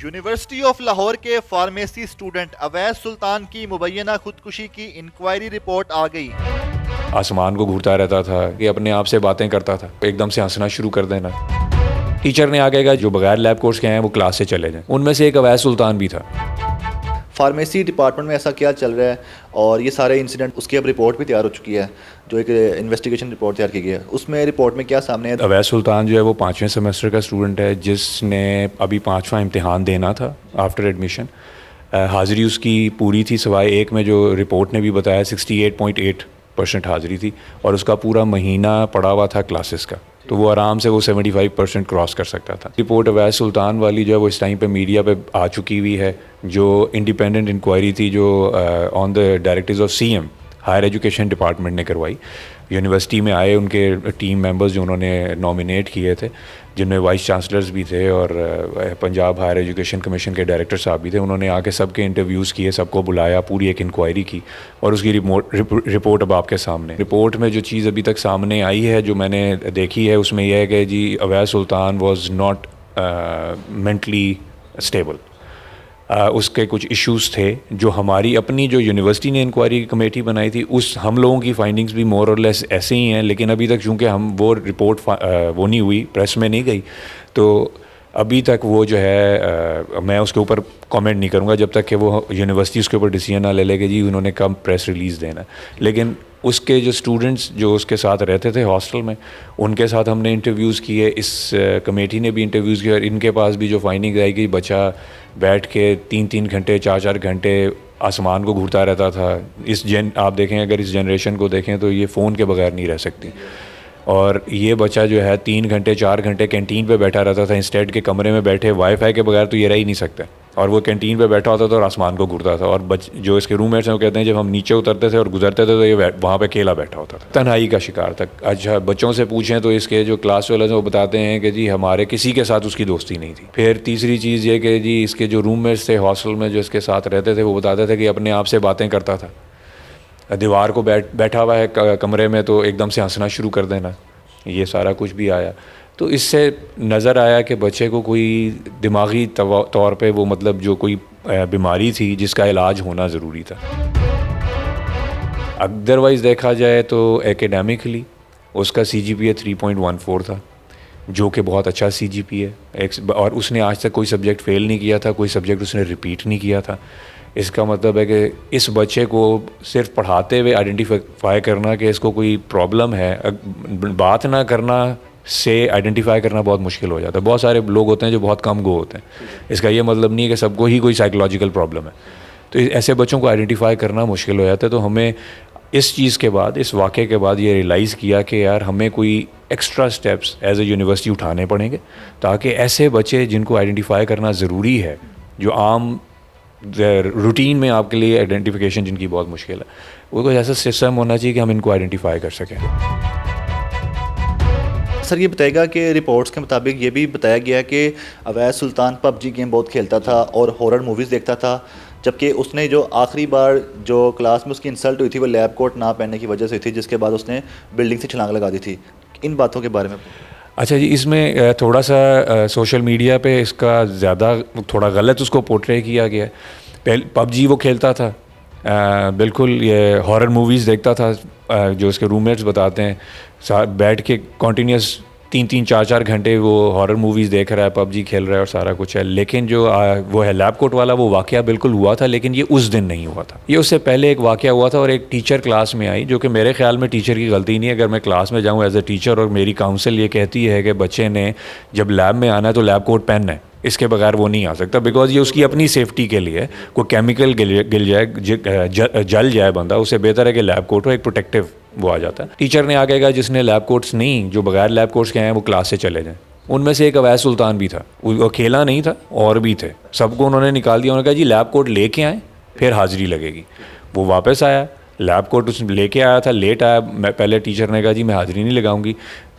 University of Lahore کے pharmacy student Owais سلطان کی مبینہ خودکشی کی انکوائری رپورٹ آ گئی۔ آسمان کو گھورتا رہتا تھا کہ اپنے آپ سے باتیں کرتا تھا، ایک دم سے ہنسنا شروع کر دینا۔ ٹیچر نے آگے کہا جو بغیر لیب کورس کے ہیں وہ کلاس سے چلے جائیں، ان میں سے ایک اویس سلطان بھی تھا۔ فارمیسی ڈپارٹمنٹ میں ایسا کیا چل رہا ہے اور یہ سارے انسیڈنٹ، اس کی اب رپورٹ بھی تیار ہو چکی ہے، جو ایک انویسٹیگیشن رپورٹ تیار کی گئی ہے۔ اس میں رپورٹ میں کیا سامنے ہے؟ اویس سلطان جو ہے وہ 5ویں سیمسٹر کا اسٹوڈنٹ ہے، جس نے ابھی 5واں امتحان دینا تھا آفٹر ایڈمیشن۔ حاضری اس کی پوری تھی سوائے ایک میں جو رپورٹ نے بھی بتایا 68.8% حاضری تھی، اور اس کا پورا مہینہ پڑا ہوا تھا کلاسز کا، تو وہ آرام سے وہ 75% کراس کر سکتا تھا۔ رپورٹ اویس سلطان والی جو ہے وہ اس ٹائم پہ میڈیا پہ آ چکی ہوئی ہے، جو انڈیپینڈنٹ انکوائری تھی جو on the directors of C M higher education department نے کروائی۔ یونیورسٹی میں آئے ان کے ٹیم ممبرز جو انہوں نے نامینیٹ کیے تھے، جن میں وائس چانسلرز بھی تھے اور پنجاب ہائر ایجوکیشن کمیشن کے ڈائریکٹر صاحب بھی تھے۔ انہوں نے آ کے سب کے انٹرویوز کیے، سب کو بلایا، پوری ایک انکوائری کی، اور اس کی رپورٹ اب آپ کے سامنے۔ رپورٹ میں جو چیز ابھی تک سامنے آئی ہے، جو میں نے دیکھی ہے، اس میں یہ ہے کہ جی اویس سلطان واز ناٹ مینٹلی اسٹیبل۔ اس کے کچھ ایشوز تھے جو ہماری اپنی جو یونیورسٹی نے انکوائری کمیٹی بنائی تھی، اس ہم لوگوں کی فائنڈنگز بھی مور اور لیس ایسے ہی ہیں، لیکن ابھی تک چونکہ ہم وہ رپورٹ وہ نہیں ہوئی، پریس میں نہیں گئی، تو ابھی تک وہ جو ہے میں اس کے اوپر کامنٹ نہیں کروں گا جب تک کہ وہ یونیورسٹی اس کے اوپر ڈیسیژن نہ لے لے کہ جی انہوں نے کب پریس ریلیز دینا ہے۔ لیکن اس کے جو اسٹوڈنٹس جو اس کے ساتھ رہتے تھے ہاسٹل میں، ان کے ساتھ ہم نے انٹرویوز کیے، اس کمیٹی نے بھی انٹرویوز کیے، اور ان کے پاس بھی جو فائنڈنگ آئی کہ بچہ بیٹھ کے 3 گھنٹے 4 گھنٹے آسمان کو گھورتا رہتا تھا۔ آپ دیکھیں، اگر اس جنریشن کو دیکھیں تو یہ فون کے بغیر نہیں رہ سکتی، اور یہ بچہ جو ہے 3 گھنٹے 4 گھنٹے کینٹین پہ بیٹھا رہتا تھا، انسٹیڈ کے کمرے میں بیٹھے وائی فائی کے بغیر تو یہ رہ ہی نہیں سکتا، اور وہ کینٹین پہ بیٹھا ہوتا تھا اور آسمان کو گھورتا تھا۔ اور جو اس کے روم میٹس ہیں وہ کہتے ہیں جب ہم نیچے اترتے تھے اور گزرتے تھے تو یہ وہاں پہ اکیلا بیٹھا ہوتا تھا، تنہائی کا شکار تھا۔ اچھا، بچوں سے پوچھیں تو اس کے جو کلاس والے ہیں وہ بتاتے ہیں کہ جی ہمارے کسی کے ساتھ اس کی دوستی نہیں تھی۔ پھر تیسری چیز یہ کہ جی اس کے جو روم میٹس تھے ہاسٹل میں جو اس کے ساتھ رہتے تھے، وہ بتاتے تھے کہ اپنے آپ سے باتیں کرتا تھا، دیوار کو بیٹھا ہوا ہے کمرے میں تو ایک دم سے ہنسنا شروع کر دینا، یہ سارا کچھ بھی آیا۔ تو اس سے نظر آیا کہ بچے کو کوئی دماغی طور پہ وہ مطلب جو کوئی بیماری تھی جس کا علاج ہونا ضروری تھا۔ ادروائز دیکھا جائے تو ایکیڈیمکلی اس کا سی جی پی اے 3.14 تھا، جو کہ بہت اچھا سی جی پی ہے، اور اس نے آج تک کوئی سبجیکٹ فیل نہیں کیا تھا، کوئی سبجیکٹ اس نے ریپیٹ نہیں کیا تھا۔ اس کا مطلب ہے کہ اس بچے کو صرف پڑھاتے ہوئے آئیڈینٹیفائی کرنا کہ اس کو کوئی پرابلم ہے، بات نہ کرنا سے آئیڈینٹیفائی کرنا بہت مشکل ہو جاتا ہے۔ بہت سارے لوگ ہوتے ہیں جو بہت کم گو ہوتے ہیں، اس کا یہ مطلب نہیں ہے کہ سب کو ہی کوئی سائیکولوجیکل پرابلم ہے، تو ایسے بچوں کو آئیڈینٹیفائی کرنا مشکل ہو جاتا ہے۔ تو ہمیں اس چیز کے بعد، اس واقعے کے بعد یہ ریئلائز کیا کہ یار ہمیں کوئی extra steps as a university اٹھانے پڑیں گے، تاکہ ایسے بچے جن کو آئیڈینٹیفائی کرنا ضروری ہے، جو عام روٹین میں آپ کے لیے آئیڈینٹیفیکیشن جن کی بہت مشکل ہے، وہ کوئی ایسا سسٹم ہونا چاہیے کہ ہم ان کو آئیڈینٹیفائی کر سکیں۔ سر یہ بتائے گا کہ رپورٹس کے مطابق یہ بھی بتایا گیا کہ اویس سلطان پب جی گیم بہت کھیلتا تھا اور ہارر موویز دیکھتا تھا، جبکہ اس نے جو آخری بار جو کلاس میں اس کی انسلٹ ہوئی تھی وہ لیب کوٹ نہ پہننے کی وجہ سے تھی، جس کے بعد اس نے بلڈنگ سے چھلانگ لگا دی تھی۔ ان باتوں کے بارے میں اچھا جی، اس میں تھوڑا سا سوشل میڈیا پہ اس کا زیادہ تھوڑا غلط اس کو پورٹرے کیا گیا ہے۔ پب جی وہ کھیلتا تھا، بالکل یہ ہارر موویز دیکھتا تھا، جو اس کے روم میٹس بتاتے ہیں، بیٹھ کے کنٹینیوس 3 4 گھنٹے وہ ہارر موویز دیکھ رہا ہے، پب جی کھیل رہا ہے اور سارا کچھ ہے۔ لیکن جو وہ ہے لیب کوٹ والا، وہ واقعہ بالکل ہوا تھا، لیکن یہ اس دن نہیں ہوا تھا، یہ اس سے پہلے ایک واقعہ ہوا تھا، اور ایک ٹیچر کلاس میں آئی، جو کہ میرے خیال میں ٹیچر کی غلطی نہیں ہے۔ اگر میں کلاس میں جاؤں ایز اے ٹیچر اور میری کاؤنسل یہ کہتی ہے کہ بچے نے جب لیب میں آنا ہے تو لیب کوٹ پہننا ہے، اس کے بغیر وہ نہیں آ سکتا، بیکاز یہ اس کی اپنی سیفٹی کے لیے، کوئی کیمیکل گل جائے جل جائے بندہ، اسے بہتر ہے کہ لیب کوٹ ہو، ایک پروٹیکٹیو وہ آ جاتا ہے۔ ٹیچر نے آگے کہا جس نے لیب کوٹس نہیں، جو بغیر لیب کوٹس کے ہیں وہ کلاس سے چلے جائیں، ان میں سے ایک اویس سلطان بھی تھا، وہ اکیلا نہیں تھا، اور بھی تھے، سب کو انہوں نے نکال دیا۔ انہوں نے کہا جی لیب کوٹ لے کے آئیں پھر حاضری لگے گی۔ وہ واپس آیا، لیب کوٹ اس لے کے آیا تھا، لیٹ آیا، میں پہلے ٹیچر نے کہا جی میں حاضری نہیں لگاؤں گی،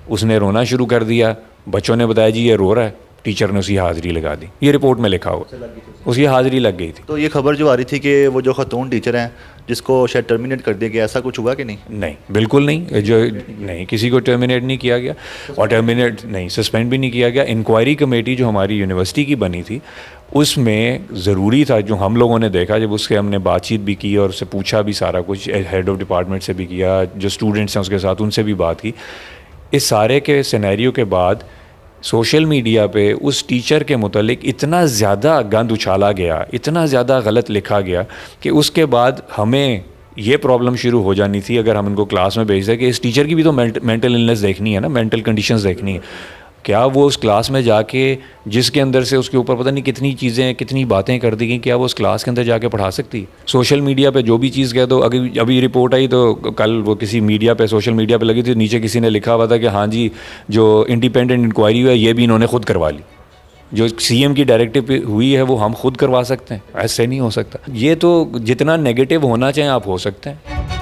اس نے رونا شروع کر دیا، بچوں نے بتایا جی یہ رو رہا ہے، ٹیچر نے اسی حاضری لگا دی، یہ رپورٹ میں لکھا ہوا، اس کی حاضری لگ گئی تھی۔ تو یہ خبر جو آ رہی تھی کہ وہ جو خاتون ٹیچر ہیں جس کو شاید ٹرمینیٹ کر دیا گیا، ایسا کچھ ہوا کہ نہیں؟ نہیں، بالکل نہیں، نہیں، کسی کو ٹرمینیٹ نہیں کیا گیا، اور ٹرمینیٹ نہیں، سسپینڈ بھی نہیں کیا گیا۔ انکوائری کمیٹی جو ہماری یونیورسٹی کی بنی تھی، اس میں ضروری تھا جو ہم لوگوں نے دیکھا جب اس کے ہم نے بات چیت بھی کی اور اس سے پوچھا بھی سارا کچھ, ہیڈ آف ڈپارٹمنٹ سے بھی کیا, جو اسٹوڈنٹس ہیں اس کے ساتھ ان سے بھی بات کی, اس سارے کے سینیریو کے بعد سوشل میڈیا پہ اس ٹیچر کے متعلق اتنا زیادہ گند اچھالا گیا, اتنا زیادہ غلط لکھا گیا کہ اس کے بعد ہمیں یہ پرابلم شروع ہو جانی تھی اگر ہم ان کو کلاس میں بھیج دیں کہ اس ٹیچر کی بھی تو مینٹل النس دیکھنی ہے نا, مینٹل کنڈیشنز دیکھنی ہے. کیا وہ اس کلاس میں جا کے جس کے اندر سے اس کے اوپر پتہ نہیں کتنی چیزیں کتنی باتیں کر دی گئیں, کیا وہ اس کلاس کے اندر جا کے پڑھا سکتی؟ سوشل میڈیا پہ جو بھی چیز کہہ دو, ابھی رپورٹ آئی تو کل وہ کسی میڈیا پہ سوشل میڈیا پہ لگی تھی, نیچے کسی نے لکھا ہوا تھا کہ ہاں جی جو انڈیپینڈنٹ انکوائری ہے یہ بھی انہوں نے خود کروا لی, جو سی ایم کی ڈائریکٹیو ہوئی ہے وہ ہم خود کروا سکتے ہیں, ایسے نہیں ہو سکتا. یہ تو جتنا نیگیٹو ہونا چاہیں آپ ہو سکتے ہیں.